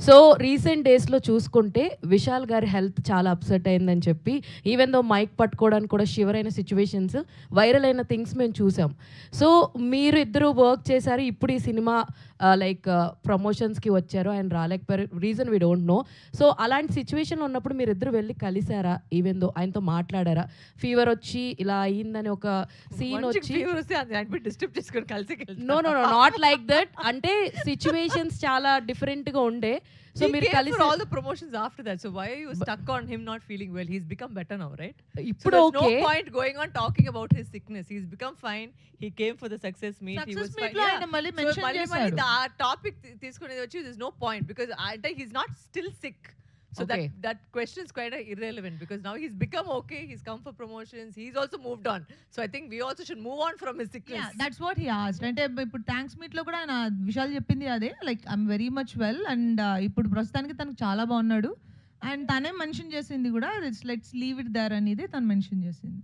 So recent డేస్లో చూసుకుంటే విశాల్ గారి హెల్త్ చాలా అప్సెట్ అయిందని చెప్పి ఈవెన్ దో మైక్ పట్టుకోవడానికి కూడా షివర్ అయిన సిచ్యువేషన్స్, వైరల్ అయిన థింగ్స్ మేము చూసాం. సో మీరు ఇద్దరు వర్క్ చేశారు, ఇప్పుడు ఈ సినిమా లైక్ ప్రమోషన్స్కి వచ్చారు, ఆయన రాలేకపోయారు, reason we don't know. So అలాంటి సిచ్యువేషన్ ఉన్నప్పుడు మీరు ఇద్దరు వెళ్ళి కలిసారా, ఈవెన్ దో ఆయనతో మాట్లాడారా? ఫీవర్ వచ్చి ఇలా అయ్యిందని ఒక సీన్ వచ్చి no no no not like that, అంటే సిచ్యువేషన్స్ చాలా డిఫరెంట్గా ఉండే. So he came for all the promotions after that. So why are you stuck on him not feeling well? He's become better now, right? So there's no point going on talking about his sickness. He's become fine. He came for the success meet. He was fine. Yeah. So mali the topic తీసుకునేది వచ్చి there's no point because he's not still sick. So that question is quite irrelevant because now he's become okay. He's come for promotions. He's also moved on. So I think we also should move on from his sickness. Yeah, that's what he asked. అంటే ఇప్పుడు thanks meet లో కూడా ఆయన విశాల్ చెప్పింది అదే, like I'm very much well and ఇప్పుడు ప్రస్తుతానికి తనకు చాలా బాగున్నాడు. అండ్ తనే మెన్షన్ చేసింది కూడా లెట్స్ లీవ్ ఇట్ దేర్ అనేది తను మెన్షన్ చేసింది.